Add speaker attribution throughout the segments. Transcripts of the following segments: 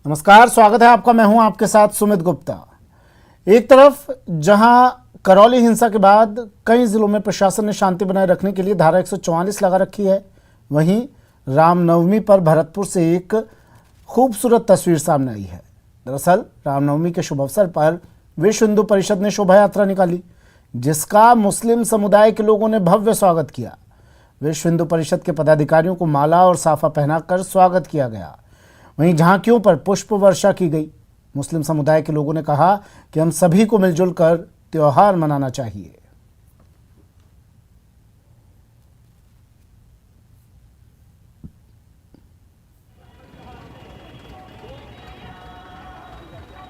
Speaker 1: नमस्कार, स्वागत है आपका। मैं हूं आपके साथ सुमित गुप्ता। एक तरफ जहां करौली हिंसा के बाद कई जिलों में प्रशासन ने शांति बनाए रखने के लिए धारा 144 लगा रखी है, वहीं रामनवमी पर भरतपुर से एक खूबसूरत तस्वीर सामने आई है। दरअसल रामनवमी के शुभ अवसर पर विश्व हिंदू परिषद ने शोभा यात्रा निकाली, जिसका मुस्लिम समुदाय के लोगों ने भव्य स्वागत किया। विश्व हिंदू परिषद के पदाधिकारियों को माला और साफा पहनाकर स्वागत किया गया। वहीं झांकियों पर पुष्प वर्षा की गई। मुस्लिम समुदाय के लोगों ने कहा कि हम सभी को मिलजुल कर त्योहार मनाना चाहिए।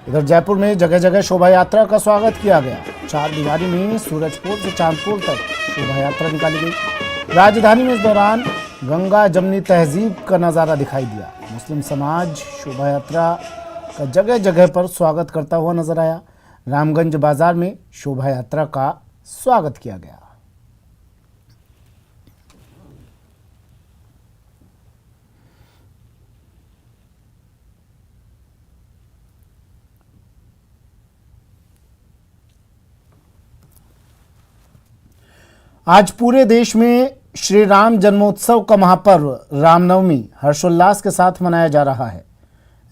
Speaker 1: इधर जयपुर में जगह जगह शोभा यात्रा का स्वागत किया गया। चार दीवारी में सूरजपुर से चांदपुर तक शोभा यात्रा निकाली गई। राजधानी में इस दौरान गंगा जमनी तहजीब का नज़ारा दिखाई दिया। मुस्लिम समाज शोभा यात्रा का जगह जगह पर स्वागत करता हुआ नजर आया। रामगंज बाजार में शोभा यात्रा का स्वागत किया गया। आज पूरे देश में श्री राम जन्मोत्सव का महापर्व रामनवमी हर्षोल्लास के साथ मनाया जा रहा है।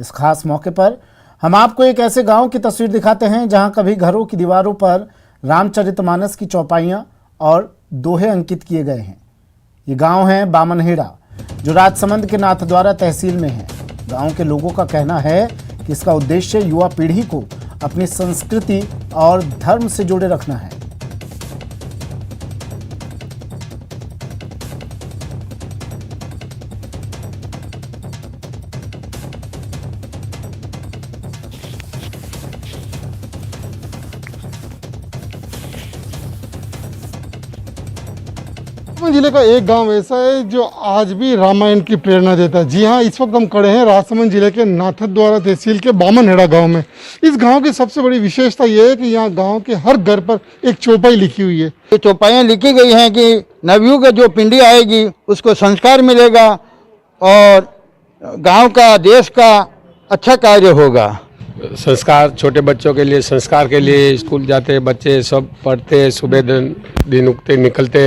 Speaker 1: इस खास मौके पर हम आपको एक ऐसे गांव की तस्वीर दिखाते हैं जहां कभी घरों की दीवारों पर रामचरितमानस की चौपाइयां और दोहे अंकित किए गए हैं। ये गांव है बामनहेड़ा, जो राजसमंद के नाथद्वारा तहसील में है। गांव के लोगों का कहना है कि इसका उद्देश्य युवा पीढ़ी को अपनी संस्कृति और धर्म से जोड़े रखना है।
Speaker 2: जिले का एक गांव ऐसा है जो आज भी रामायण की प्रेरणा देता है। जी हाँ, इस वक्त हम खड़े हैं राजसमंद जिले के नाथद्वारा तहसील के बामनहेड़ा गांव में। इस गांव की सबसे बड़ी विशेषता यह है कि यहाँ गांव के हर घर पर एक चौपाई लिखी हुई है।
Speaker 3: ये चौपाइयाँ लिखी गई हैं कि नवयुग जो पिंडी आएगी उसको संस्कार मिलेगा और गाँव का देश का अच्छा कार्य होगा।
Speaker 4: संस्कार छोटे बच्चों के लिए, संस्कार के लिए स्कूल जाते बच्चे सब पढ़ते, सुबह दिन उगते निकलते,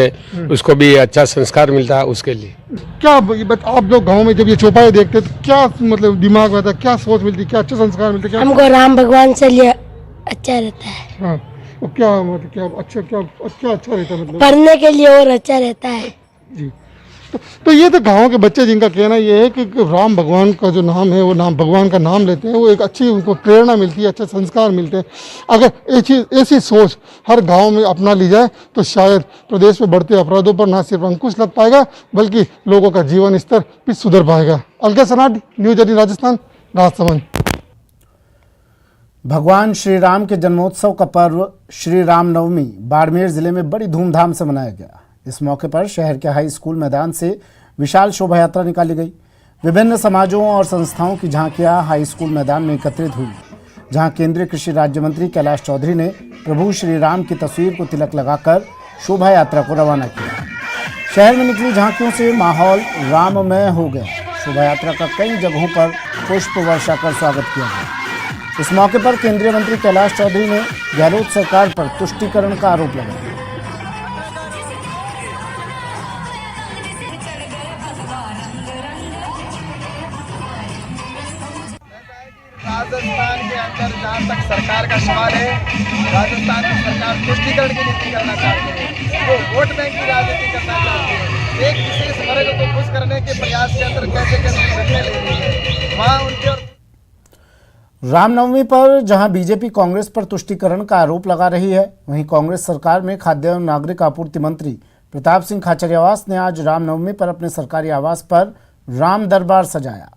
Speaker 4: उसको भी अच्छा संस्कार मिलता है। उसके लिए
Speaker 2: क्या आप लोग गांव में जब ये चौपाई देखते हैं तो क्या मतलब दिमाग में आता है, क्या सोच मिलती है, क्या अच्छा संस्कार मिलते हैं?
Speaker 5: हमको राम भगवान से लिए अच्छा रहता है।
Speaker 2: हाँ, तो क्या मतलब क्या अच्छा रहता है, मतलब
Speaker 5: पढ़ने के लिए और अच्छा रहता है
Speaker 2: जी। तो ये तो गांव के बच्चे जिनका कहना ये है कि राम भगवान का जो नाम है वो नाम भगवान का नाम लेते हैं, वो एक अच्छी उनको प्रेरणा मिलती है, अच्छे संस्कार मिलते हैं। अगर ऐसी सोच हर गांव में अपना ली जाए तो शायद प्रदेश में बढ़ते अपराधों पर ना सिर्फ अंकुश लग पाएगा बल्कि लोगों का जीवन स्तर भी सुधर पाएगा। अलका सनाड, न्यूज 18 राजस्थान, राजसमंद।
Speaker 1: भगवान श्री राम के जन्मोत्सव का पर्व श्री रामनवमी बाड़मेर जिले में बड़ी धूमधाम से मनाया गया। इस मौके पर शहर के हाई स्कूल मैदान से विशाल शोभा यात्रा निकाली गई। विभिन्न समाजों और संस्थाओं की झांकियां हाई स्कूल मैदान में एकत्रित हुई, जहां केंद्रीय कृषि राज्य मंत्री कैलाश चौधरी ने प्रभु श्री राम की तस्वीर को तिलक लगाकर शोभा यात्रा को रवाना किया। शहर में निकली झांकियों से माहौल राममय हो गया। शोभा यात्रा का कई जगहों पर पुष्प वर्षा कर स्वागत किया गया। इस मौके पर केंद्रीय मंत्री कैलाश चौधरी ने गहलोत सरकार पर तुष्टीकरण का आरोप लगाया।
Speaker 6: राजस्थान के अंदर जहाँ तक सरकार का सवाल है, राजस्थान की सरकार तुष्टीकरण की नीति करना चाहती है, वो वोट बैंक की राजनीति करना चाहती है। एक विशेष वर्ग को खुश करने के प्रयास के अंदर कैसे निर्णय ले रही है। वहाँ उनके
Speaker 1: रामनवमी पर जहां बीजेपी कांग्रेस पर तुष्टीकरण का आरोप लगा रही है, वहीं कांग्रेस सरकार में खाद्य एवं नागरिक आपूर्ति मंत्री प्रताप सिंह खाचरियावास ने आज रामनवमी पर अपने सरकारी आवास पर राम दरबार सजाया।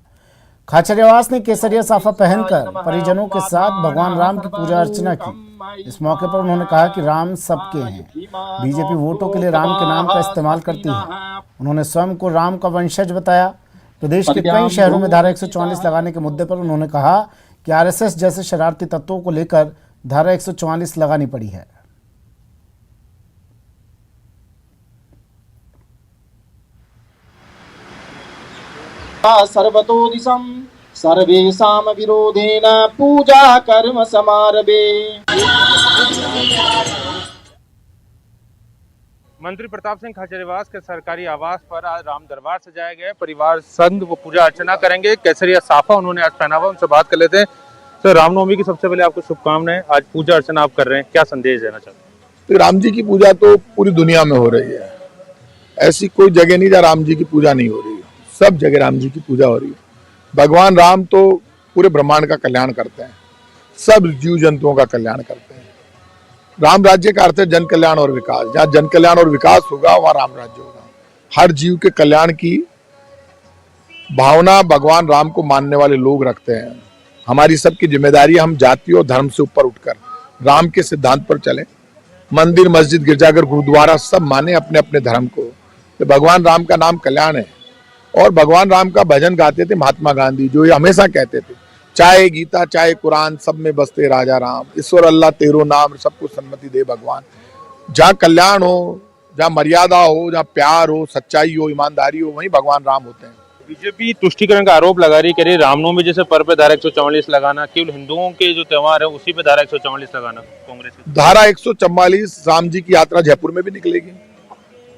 Speaker 1: खाचरियावास ने केसरिया साफा पहनकर परिजनों के साथ भगवान राम की पूजा अर्चना की। इस मौके पर उन्होंने कहा कि राम सबके हैं। बीजेपी वोटों के लिए राम के नाम का इस्तेमाल करती है। उन्होंने स्वयं को राम का वंशज बताया। प्रदेश के कई शहरों में धारा 144 लगाने के मुद्दे पर उन्होंने कहा कि आरएसएस जैसे शरारती तत्वों को लेकर धारा 144 लगानी पड़ी है।
Speaker 6: सर्वतो दिशं सर्वेषां विरोधेन पूजा कर्म समारभे।
Speaker 7: मंत्री प्रताप सिंह खाचरियावास के सरकारी आवास पर आज राम दरबार सजाया गया। परिवार संघ वो पूजा अर्चना करेंगे। केसरिया साफा उन्होंने आज पहना हुआ। उनसे बात कर लेते हैं। तो रामनवमी की सबसे पहले आपको शुभकामनाएं। आज पूजा अर्चना आप कर रहे हैं, क्या संदेश देना चाहते हैं?
Speaker 8: तो राम जी की पूजा तो पूरी दुनिया में हो रही है। ऐसी कोई जगह नहीं जहाँ राम जी की पूजा नहीं हो रही है। सब जगह राम जी की पूजा हो रही है। भगवान राम तो पूरे ब्रह्मांड का कल्याण करते हैं, सब जीव जंतुओं का कल्याण करते हैं। राम राज्य का अर्थ है जन कल्याण और विकास। जहाँ जन कल्याण और विकास होगा वहाँ राम राज्य होगा। हर जीव के कल्याण की भावना भगवान राम को मानने वाले लोग रखते हैं। हमारी सबकी जिम्मेदारी है हम जाति और धर्म से ऊपर उठकर राम के सिद्धांत पर चलें। मंदिर, मस्जिद, गिरजाघर, गुरुद्वारा सब माने अपने अपने धर्म को। तो भगवान राम का नाम कल्याण है। और भगवान राम का भजन गाते थे महात्मा गांधी, जो ये हमेशा कहते थे, चाहे गीता चाहे कुरान सब में बसते राजा राम, ईश्वर अल्लाह तेरो नाम, सबको सन्मति दे भगवान। जहाँ कल्याण हो, जहाँ मर्यादा हो, जहाँ प्यार हो, सच्चाई हो, ईमानदारी हो, वहीं भगवान राम होते हैं।
Speaker 7: बीजेपी तुष्टिकरण का आरोप लगा रही, कह रही रामनवमी जैसे पर्व पे धारा 144 लगाना, केवल हिंदुओं के जो त्योहार है उसी पे धारा 144 लगाना। कांग्रेस की
Speaker 8: धारा 144 राम जी की यात्रा जयपुर में भी निकलेगी,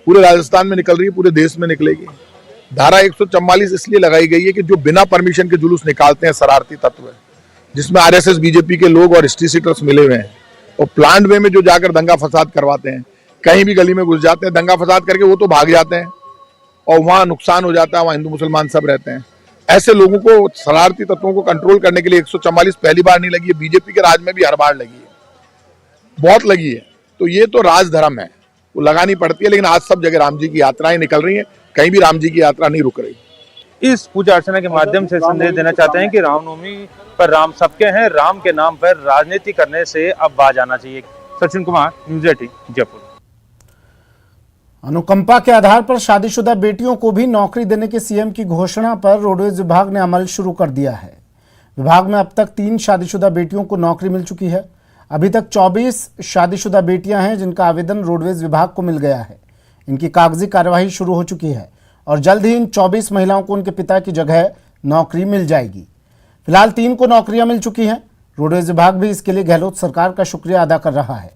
Speaker 8: पूरे राजस्थान में निकल रही है, पूरे देश में निकलेगी। धारा 144 इसलिए लगाई गई है कि जो बिना परमिशन के जुलूस निकालते हैं शरारती तत्व है, जिसमें आरएसएस बीजेपी के लोग और हिस्ट्री सीटर्स मिले हुए हैं, और प्लांट वे में जो जाकर दंगा फसाद करवाते हैं, कहीं भी गली में घुस जाते हैं, दंगा फसाद करके वो तो भाग जाते हैं और वहां नुकसान हो जाता है, वहां हिंदू मुसलमान सब रहते हैं। ऐसे लोगों को, शरारती तत्वों को कंट्रोल करने के लिए 144 पहली बार नहीं लगी है, बीजेपी के राज में भी हर बार लगी है, बहुत लगी है। तो ये तो राजधर्म है, वो लगानी पड़ती है। लेकिन आज सब जगह राम जी की यात्राएं निकल रही हैं, कहीं भी राम जी की यात्रा नहीं रुक रही।
Speaker 7: इस पूजा अर्चना के माध्यम से संदेश देना चाहते हैं कि रामनवमी पर राम सबके हैं, राम के नाम पर राजनीति करने से अब बाज आना चाहिए। सचिन कुमार, न्यूज़ 18, जयपुर।
Speaker 1: अनुकंपा के आधार पर शादीशुदा बेटियों को भी नौकरी देने की सीएम की घोषणा पर रोडवेज विभाग ने अमल शुरू कर दिया है। विभाग में अब तक 3 शादीशुदा बेटियों को नौकरी मिल चुकी है। अभी तक 24 शादीशुदा बेटियां हैं जिनका आवेदन रोडवेज विभाग को मिल गया है। इनकी कागजी कार्यवाही शुरू हो चुकी है और जल्द ही इन 24 महिलाओं को उनके पिता की जगह नौकरी मिल जाएगी। फिलहाल 3 को नौकरियां मिल चुकी हैं। रोडवेज विभाग भी इसके लिए गहलोत सरकार का शुक्रिया अदा कर रहा है।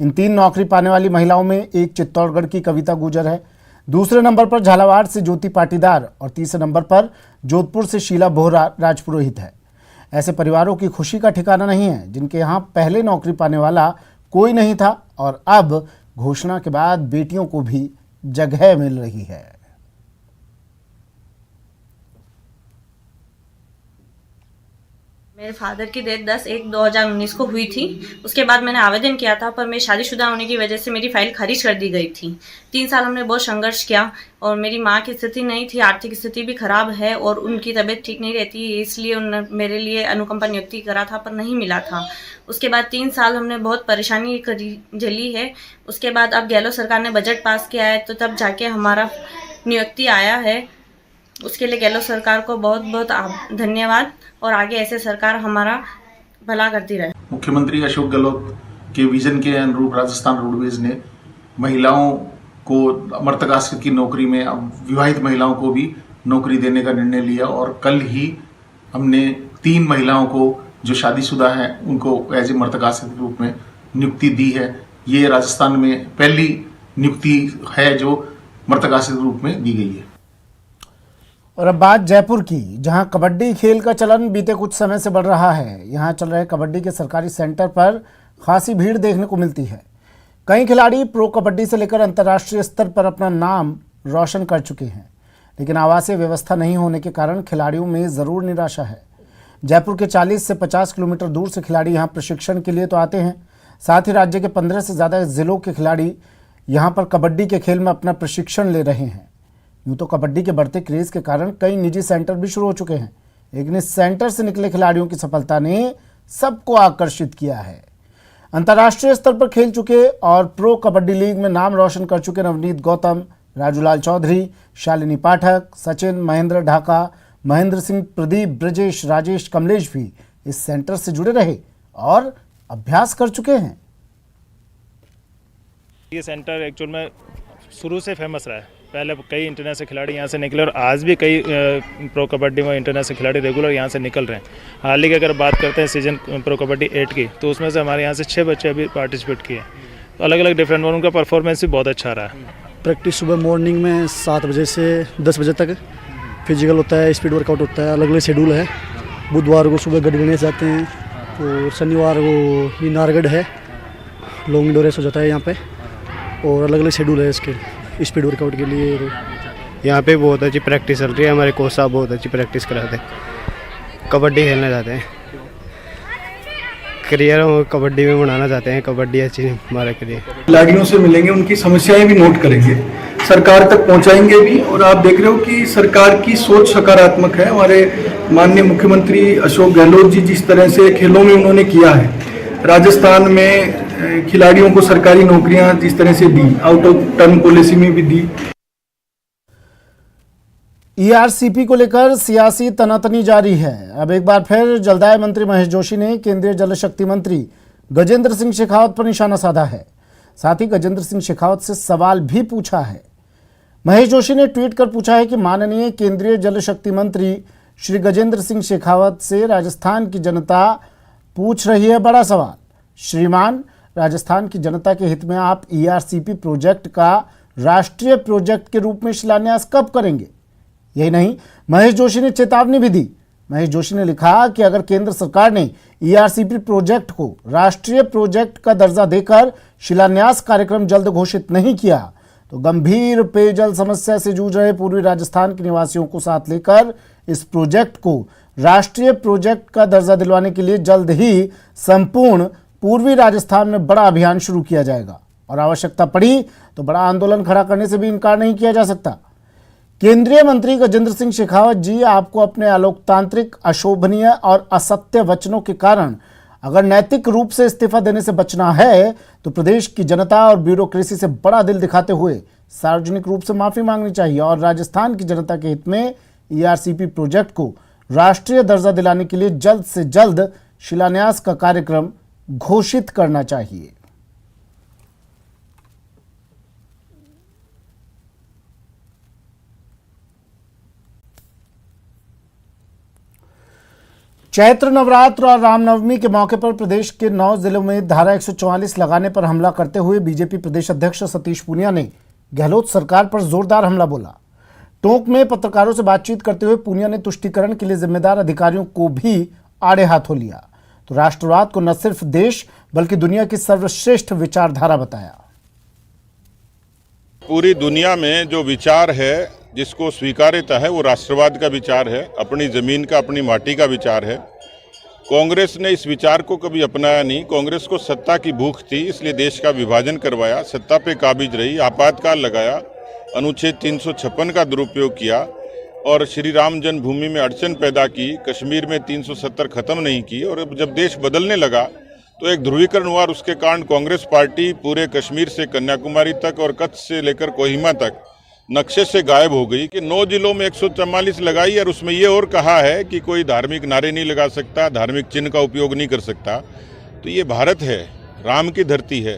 Speaker 1: इन 3 नौकरी पाने वाली महिलाओं में एक चित्तौड़गढ़ की कविता गुजर है, दूसरे नंबर पर झालावाड़ से ज्योति पाटीदार और तीसरे नंबर पर जोधपुर से शीला बोहरा राजपुरोहित है। ऐसे परिवारों की खुशी का ठिकाना नहीं है जिनके यहाँ पहले नौकरी पाने वाला कोई नहीं था और अब घोषणा के बाद बेटियों को भी जगह मिल रही है।
Speaker 9: मेरे फादर की डेथ 10/1/2019 को हुई थी। उसके बाद मैंने आवेदन किया था, पर मैं शादीशुदा होने की वजह से मेरी फाइल खारिज कर दी गई थी। 3 साल हमने बहुत संघर्ष किया और मेरी माँ की स्थिति नहीं थी, आर्थिक स्थिति भी खराब है और उनकी तबीयत ठीक नहीं रहती, इसलिए उन्होंने मेरे लिए अनुकंपा नियुक्ति करा था पर नहीं मिला था। उसके बाद 3 साल हमने बहुत परेशानी झेली है। उसके बाद अब गहलोत सरकार ने बजट पास किया है तो तब जाके हमारा नियुक्ति आया है। उसके लिए गहलोत सरकार को बहुत बहुत धन्यवाद और आगे ऐसे सरकार हमारा भला करती रहे।
Speaker 10: मुख्यमंत्री अशोक गहलोत के विजन के अनुरूप राजस्थान रोडवेज ने महिलाओं को मर्तक आश्रित की नौकरी में अब विवाहित महिलाओं को भी नौकरी देने का निर्णय लिया और कल ही हमने 3 महिलाओं को जो शादीशुदा हैं उनको एज ए मर्तक आश्रित के रूप में नियुक्ति दी है। ये राजस्थान में पहली नियुक्ति है जो मर्तक आश्रित के रूप में दी गई है।
Speaker 1: और अब बात जयपुर की, जहां कबड्डी खेल का चलन बीते कुछ समय से बढ़ रहा है। यहां चल रहे कबड्डी के सरकारी सेंटर पर खासी भीड़ देखने को मिलती है। कई खिलाड़ी प्रो कबड्डी से लेकर अंतर्राष्ट्रीय स्तर पर अपना नाम रोशन कर चुके हैं, लेकिन आवासीय व्यवस्था नहीं होने के कारण खिलाड़ियों में ज़रूर निराशा है। जयपुर के 40 से 50 किलोमीटर दूर से खिलाड़ी यहाँ प्रशिक्षण के लिए तो आते हैं, साथ ही राज्य के 15 से ज़्यादा जिलों के खिलाड़ी यहाँ पर कबड्डी के खेल में अपना प्रशिक्षण ले रहे हैं। यूँ तो कबड्डी के बढ़ते क्रेज़ के कारण कई निजी सेंटर भी शुरू हो चुके हैं, लेकिन इस सेंटर से निकले खिलाड़ियों की सफलता ने सबको आकर्षित किया है। अंतर्राष्ट्रीय स्तर पर खेल चुके और प्रो कबड्डी लीग में नाम रोशन कर चुके नवनीत गौतम, राजूलाल चौधरी, शालिनी पाठक, सचिन, महेंद्र ढाका, महेंद्र सिंह, प्रदीप, ब्रजेश, राजेश, कमलेश भी इस सेंटर से जुड़े रहे और अभ्यास कर चुके हैं।
Speaker 11: ये सेंटर एक्चुअल में शुरू से फेमस रहा है पहले कई इंटरनेशनल खिलाड़ी यहाँ से निकले और आज भी कई प्रो कबड्डी में इंटरनेशनल खिलाड़ी रेगुलर यहाँ से निकल रहे हैं। हाल ही की अगर बात करते हैं सीजन प्रो कबड्डी 8 की, तो उसमें से हमारे यहाँ से 6 बच्चे अभी पार्टिसिपेट किए। तो अलग अलग डिफरेंट और उनका परफॉर्मेंस भी बहुत अच्छा रहा है।
Speaker 12: प्रैक्टिस सुबह मॉर्निंग में 7 बजे से 10 बजे तक फिजिकल होता है, स्पीड वर्कआउट होता है, अलग अलग शेड्यूल है। बुधवार को सुबह गढ़ जाते हैं और शनिवार को ये नारगढ़ है, लॉन्ग इंडोर रेस हो जाता है यहाँ पे, और अलग अलग शेड्यूल है इसके स्पीड वर्कआउट के लिए।
Speaker 13: यहाँ पे बहुत अच्छी प्रैक्टिस चल रही है, हमारे कोच साहब बहुत अच्छी प्रैक्टिस कराते हैं। कबड्डी खेलना चाहते हैं, करियर कबड्डी में बनाना चाहते हैं, कबड्डी अच्छी हमारे के लिए।
Speaker 14: खिलाड़ियों से मिलेंगे, उनकी समस्याएं भी नोट करेंगे, सरकार तक पहुंचाएंगे भी। और आप देख रहे हो कि सरकार की सोच सकारात्मक है। हमारे माननीय मुख्यमंत्री अशोक गहलोत जी जिस तरह से खेलों में उन्होंने किया है, राजस्थान में खिलाड़ियों को सरकारी नौकरियां जिस तरह से दी, आउट ऑफ टर्म पॉलिसी में भी दी।
Speaker 1: ईआरसीपी को लेकर सियासी तनातनी जारी है। अब एक बार फिर जलदाय मंत्री महेश जोशी ने केंद्रीय जल शक्ति मंत्री गजेंद्र सिंह शेखावत पर निशाना साधा है। साथ ही गजेंद्र सिंह शेखावत से सवाल भी पूछा है। महेश जोशी ने ट्वीट कर पूछा है कि माननीय केंद्रीय जल शक्ति मंत्री श्री गजेंद्र सिंह शेखावत से राजस्थान की जनता पूछ रही है बड़ा सवाल। श्रीमान, राजस्थान की जनता के हित में आप ईआरसीपी प्रोजेक्ट का राष्ट्रीय प्रोजेक्ट के रूप में शिलान्यास कब करेंगे? यही नहीं, महेश जोशी ने चेतावनी भी दी। महेश जोशी ने लिखा कि अगर केंद्र सरकार ने ईआरसीपी प्रोजेक्ट को राष्ट्रीय प्रोजेक्ट का दर्जा देकर शिलान्यास कार्यक्रम जल्द घोषित नहीं किया तो गंभीर पेयजल समस्या से जूझ रहे पूर्वी राजस्थान के निवासियों को साथ लेकर इस प्रोजेक्ट को राष्ट्रीय प्रोजेक्ट का दर्जा दिलवाने के लिए जल्द ही संपूर्ण पूर्वी राजस्थान में बड़ा अभियान शुरू किया जाएगा और आवश्यकता पड़ी तो बड़ा आंदोलन खड़ा करने से भी इनकार नहीं किया जा सकता। केंद्रीय मंत्री गजेंद्र सिंह शेखावत जी, आपको अपने अलोकतांत्रिक, अशोभनीय और असत्य वचनों के कारण अगर नैतिक रूप से इस्तीफा देने से बचना है तो प्रदेश की जनता और ब्यूरोक्रेसी से बड़ा दिल दिखाते हुए सार्वजनिक रूप से माफी मांगनी चाहिए और राजस्थान की जनता के हित में ईआरसीपी प्रोजेक्ट को राष्ट्रीय दर्जा दिलाने के लिए जल्द से जल्द शिलान्यास का कार्यक्रम घोषित करना चाहिए। चैत्र नवरात्र और रामनवमी के मौके पर प्रदेश के 9 जिलों में धारा 144 लगाने पर हमला करते हुए बीजेपी प्रदेश अध्यक्ष सतीश पूनिया ने गहलोत सरकार पर जोरदार हमला बोला। टोंक में पत्रकारों से बातचीत करते हुए पूनिया ने तुष्टीकरण के लिए जिम्मेदार अधिकारियों को भी आड़े हाथों लिया तो राष्ट्रवाद को न सिर्फ देश बल्कि दुनिया की सर्वश्रेष्ठ विचारधारा बताया।
Speaker 15: पूरी दुनिया में जो विचार है जिसको स्वीकार्यता है वो राष्ट्रवाद का विचार है, अपनी जमीन का, अपनी माटी का विचार है। कांग्रेस ने इस विचार को कभी अपनाया नहीं। कांग्रेस को सत्ता की भूख थी, इसलिए देश का विभाजन करवाया, सत्ता पे काबिज रही, आपातकाल लगाया, अनुच्छेद 356 का दुरुपयोग किया और श्री राम जन्मभूमि में अड़चन पैदा की, कश्मीर में 370 खत्म नहीं की। और जब देश बदलने लगा तो एक ध्रुवीकरण हुआ और उसके कारण कांग्रेस पार्टी पूरे कश्मीर से कन्याकुमारी तक और कच्छ से लेकर कोहिमा तक नक्शे से गायब हो गई कि 9 जिलों में 144 लगाई और उसमें ये और कहा है कि कोई धार्मिक नारे नहीं लगा सकता, धार्मिक चिन्ह का उपयोग नहीं कर सकता। तो ये भारत है, राम की धरती है,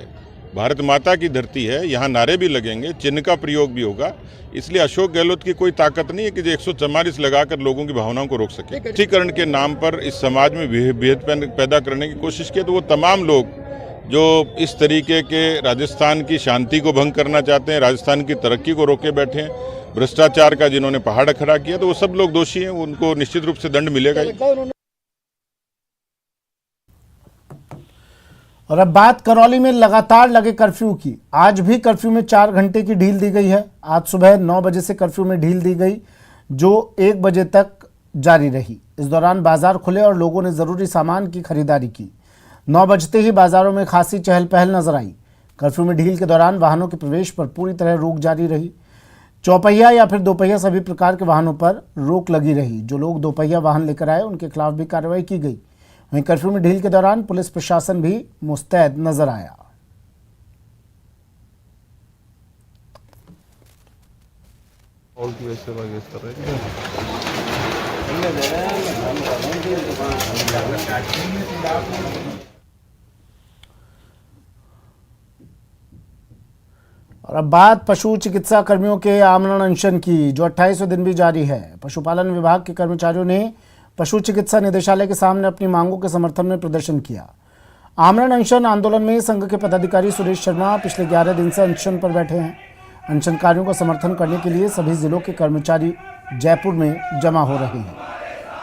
Speaker 15: भारत माता की धरती है, यहाँ नारे भी लगेंगे, चिन्ह का प्रयोग भी होगा। इसलिए अशोक गहलोत की कोई ताकत नहीं है कि जो 144 लगाकर लोगों की भावनाओं को रोक सके। तुष्टीकरण के नाम पर इस समाज में भेद पैदा करने की कोशिश की तो वो तमाम लोग जो इस तरीके के राजस्थान की शांति को भंग करना चाहते हैं, राजस्थान की तरक्की को रोके बैठे हैं, भ्रष्टाचार का जिन्होंने पहाड़ खड़ा किया, तो वो सब लोग दोषी हैं, उनको निश्चित रूप से दंड मिलेगा ही।
Speaker 1: और अब बात करौली में लगातार लगे कर्फ्यू की। आज भी कर्फ्यू में 4 घंटे की ढील दी गई है। आज सुबह 9 बजे से कर्फ्यू में ढील दी गई जो 1 बजे तक जारी रही। इस दौरान बाजार खुले और लोगों ने जरूरी सामान की खरीदारी की। 9 बजते ही बाजारों में खासी चहल पहल नजर आई। कर्फ्यू में ढील के दौरान वाहनों के प्रवेश पर पूरी तरह रोक जारी रही। चौपहिया या फिर दोपहिया सभी प्रकार के वाहनों पर रोक लगी रही। जो लोग दोपहिया वाहन लेकर आए उनके खिलाफ भी कार्रवाई की गई। वहीं कर्फ्यू में ढील के दौरान पुलिस प्रशासन भी मुस्तैद नजर आया। और अब बात पशु चिकित्सा कर्मियों के आमरण अनशन की, जो 28वें दिन भी जारी है। पशुपालन विभाग के कर्मचारियों ने पशु चिकित्सा निदेशालय के सामने अपनी मांगों के समर्थन में प्रदर्शन किया। आमरण अनशन आंदोलन में संघ के पदाधिकारी सुरेश शर्मा पिछले 11 दिन से अनशन पर बैठे हैं। अनशनकारियों का समर्थन करने के लिए सभी जिलों के कर्मचारी जयपुर में जमा हो रहे हैं।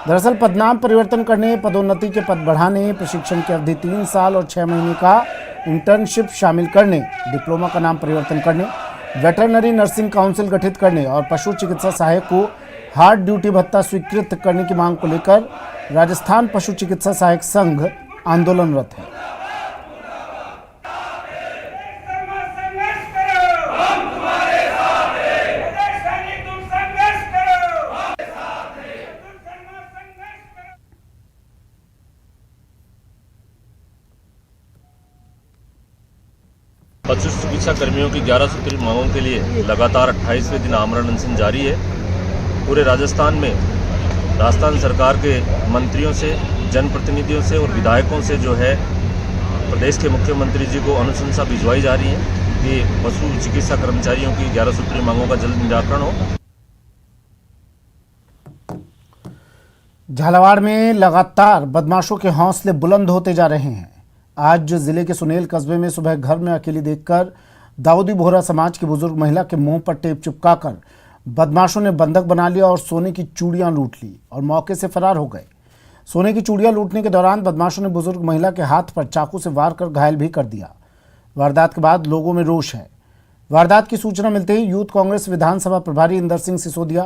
Speaker 1: दरअसल पदनाम परिवर्तन करने, पदोन्नति के पद बढ़ाने, प्रशिक्षण की अवधि 3 साल और 6 महीने का इंटर्नशिप शामिल करने, डिप्लोमा का नाम परिवर्तन करने, वेटरनरी नर्सिंग काउंसिल गठित करने और पशु चिकित्सा सहायक को हार्ड ड्यूटी भत्ता स्वीकृत करने की मांग को लेकर राजस्थान पशु चिकित्सा सहायक संघ आंदोलनरत है।
Speaker 16: पशु चिकित्सा कर्मियों की 11 सूत्री मांगों के लिए लगातार 28वें दिन आमरण अनशन जारी है। पूरे राजस्थान में राजस्थान सरकार के मंत्रियों से, जनप्रतिनिधियों से और विधायकों से जो है प्रदेश के मुख्यमंत्री जी को अनुशंसा भिजवाई जा रही है कि पशु चिकित्सा कर्मचारियों की 11 सूत्री मांगों का जल्द निराकरण हो।
Speaker 1: झालावाड़ में लगातार बदमाशों के हौसले बुलंद होते जा रहे हैं। आज जिले के सुनेल कस्बे में सुबह घर में अकेली देखकर दाऊदी बोहरा समाज की बुजुर्ग महिला के मुंह पर टेप चिपकाकर बदमाशों ने बंधक बना लिया और सोने की चूड़ियां लूट ली और मौके से फरार हो गए। सोने की चूड़ियां लूटने के दौरान बदमाशों ने बुजुर्ग महिला के हाथ पर चाकू से वार कर घायल भी कर दिया। वारदात के बाद लोगों में रोष है। वारदात की सूचना मिलते ही यूथ कांग्रेस विधानसभा प्रभारी इंदर सिंह सिसोदिया,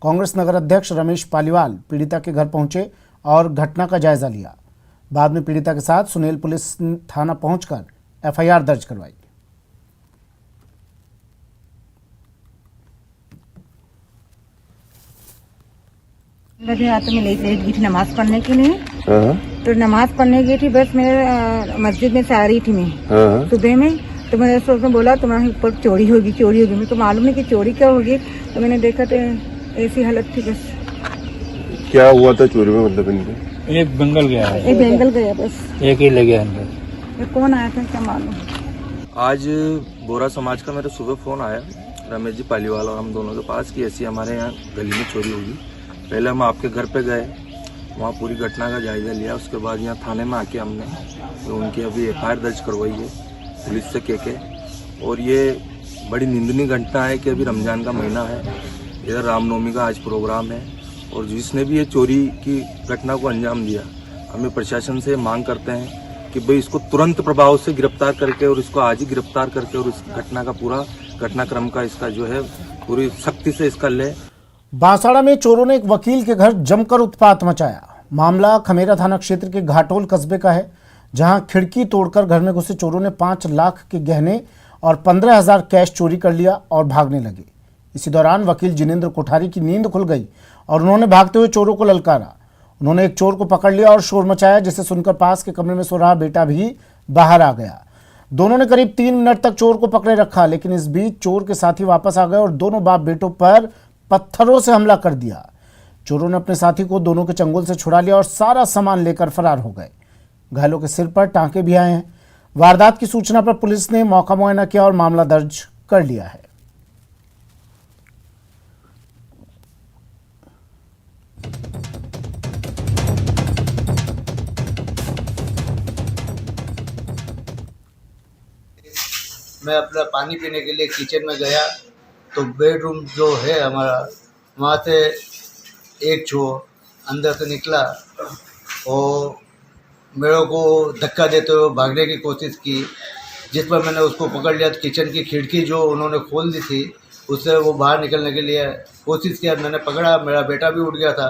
Speaker 1: कांग्रेस नगर अध्यक्ष रमेश पालीवाल पीड़िता के घर पहुंचे और घटना का जायजा लिया। बाद में पीड़िता के साथ सुनेल पुलिस थाना पहुंचकर एफआईआर दर्ज करवाई।
Speaker 17: रात में गई थी नमाज पढ़ने के लिए, तो नमाज पढ़ने गई थी। बस मैं मस्जिद में से आ रही थी मैं सुबह में, तो मैंने सोचने बोला तुम्हारे ऊपर चोरी होगी। मेरे को मालूम नहीं कि चोरी क्या होगी, तो मैंने देखा तो ऐसी हालत थी। बस
Speaker 18: क्या हुआ था चोरी में? मतलब इनके
Speaker 17: एक बेंगल गया बस
Speaker 18: एक ही लगे अंदर।
Speaker 17: कौन आया था क्या मालूम।
Speaker 16: आज बोरा समाज का मेरे सुबह फोन आया रमेश जी पालीवाल और हम दोनों के पास कि ऐसी हमारे यहाँ गली में चोरी होगी। पहले हम आपके घर पे गए, वहाँ पूरी घटना का जायजा लिया। उसके बाद यहाँ थाने में आके हमने तो उनकी अभी एफआईआर दर्ज करवाई है पुलिस से के। और ये बड़ी निंदनीय घटना है कि अभी रमजान का महीना है, इधर रामनवमी का आज प्रोग्राम है और जिसने भी ये चोरी की घटना को अंजाम दिया, हमें प्रशासन से मांग करते हैं कि भाई इसको तुरंत प्रभाव से गिरफ्तार करके और इसको आज ही गिरफ्तार करके और इस घटना का पूरा घटनाक्रम का इसका जो है पूरी सख्ती से इसका ले।
Speaker 1: बांसवाड़ा में चोरों ने एक वकील के घर जमकर उत्पात मचाया। मामला खमेरा थाना क्षेत्र के घाटोल कस्बे का है, जहां खिड़की तोड़कर घर में घुसे चोरों ने 5 लाख के गहने और 15,000 कैश चोरी कर लिया और भागने लगे। इसी दौरान वकील जिनेंद्र कोठारी की नींद खुल गई और उन्होंने भागते हुए चोरों को ललकारा। उन्होंने एक चोर को पकड़ लिया और शोर मचाया, जिसे सुनकर पास के कमरे में सो रहा बेटा भी बाहर आ गया। दोनों ने करीब 3 मिनट तक चोर को पकड़े रखा, लेकिन इस बीच चोर के साथी वापस आ गए और दोनों बाप बेटों पर पत्थरों से हमला कर दिया। चोरों ने अपने साथी को दोनों के चंगुल से छुड़ा लिया और सारा सामान लेकर फरार हो गए। घायलों के सिर पर टांके भी आए हैं। वारदात की सूचना पर पुलिस ने मौका मुआयना किया और मामला दर्ज कर लिया है।
Speaker 19: मैं अपना पानी पीने के लिए किचन में गया तो बेडरूम जो है हमारा, वहाँ से एक चोर अंदर से निकला और मेरे को धक्का देते हुए भागने की कोशिश की, जिस पर मैंने उसको पकड़ लिया। किचन की खिड़की जो उन्होंने खोल दी थी उससे वो बाहर निकलने के लिए कोशिश किया। मैंने पकड़ा, मेरा बेटा भी उठ गया था,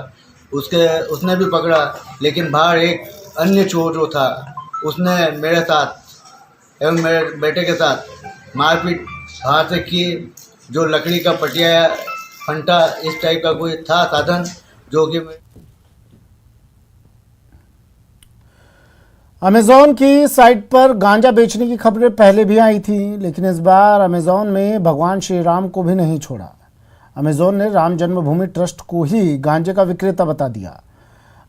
Speaker 19: उसने भी पकड़ा, लेकिन बाहर एक अन्य चोर जो था उसने मेरे साथ एवं मेरे बेटे के साथ मारपीट बाहर से की। जो लकड़ी का पटिया फंटा इस टाइप का कोई था साधन, जो कि
Speaker 1: अमेज़ॉन की साइट पर गांजा बेचने की खबरें पहले भी आई थी, लेकिन इस बार अमेज़ॉन में भगवान श्री राम को भी नहीं छोड़ा। अमेज़ॉन ने राम जन्मभूमि ट्रस्ट को ही गांजे का विक्रेता बता दिया।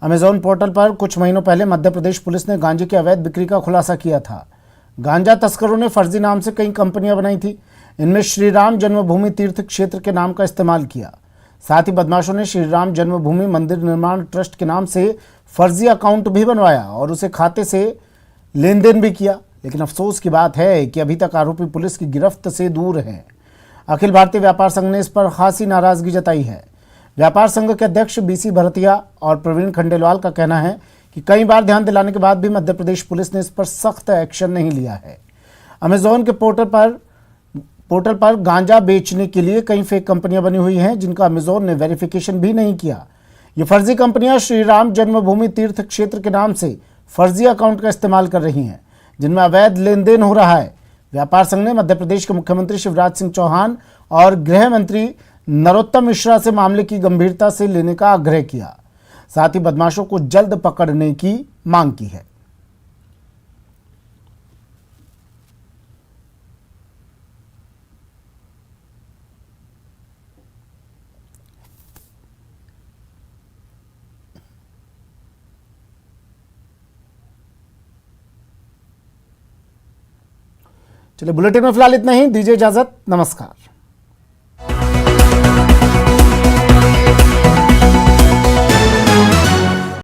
Speaker 1: अमेज़ॉन पोर्टल पर कुछ महीनों पहले मध्य प्रदेश पुलिस ने गांजे की अवैध बिक्री का खुलासा किया था। गांजा तस्करों ने फर्जी नाम से कई कंपनियां बनाई थी। इनमें श्री राम जन्मभूमि तीर्थ क्षेत्र के नाम का इस्तेमाल किया। साथ ही बदमाशों ने श्री राम जन्मभूमि मंदिर निर्माण ट्रस्ट के नाम से फर्जी अकाउंट भी बनवाया और उसे खाते से लेन देन भी किया। लेकिन अफसोस की बात है कि अभी तक आरोपी पुलिस की गिरफ्त से दूर हैं। अखिल भारतीय व्यापार संघ ने इस पर खासी नाराजगी जताई है। व्यापार संघ के अध्यक्ष बीसी भरतिया और प्रवीण खंडेलवाल का कहना है कि कई बार ध्यान दिलाने के बाद भी मध्य प्रदेश पुलिस ने इस पर सख्त एक्शन नहीं लिया है। अमेजोन के पोर्टल पर गांजा बेचने के लिए कई फेक कंपनियां बनी हुई हैं, जिनका अमेजोन ने वेरिफिकेशन भी नहीं किया। ये फर्जी कंपनियां श्री राम जन्मभूमि तीर्थ क्षेत्र के नाम से फर्जी अकाउंट का इस्तेमाल कर रही हैं, जिनमें अवैध लेन देन हो रहा है। व्यापार संघ ने मध्य प्रदेश के मुख्यमंत्री शिवराज सिंह चौहान और गृह मंत्री नरोत्तम मिश्रा से मामले की गंभीरता से लेने का आग्रह किया। साथ ही बदमाशों को जल्द पकड़ने की मांग की है। चलिए, बुलेटिन में फिलहाल इतना ही। दीजिए इजाजत। नमस्कार।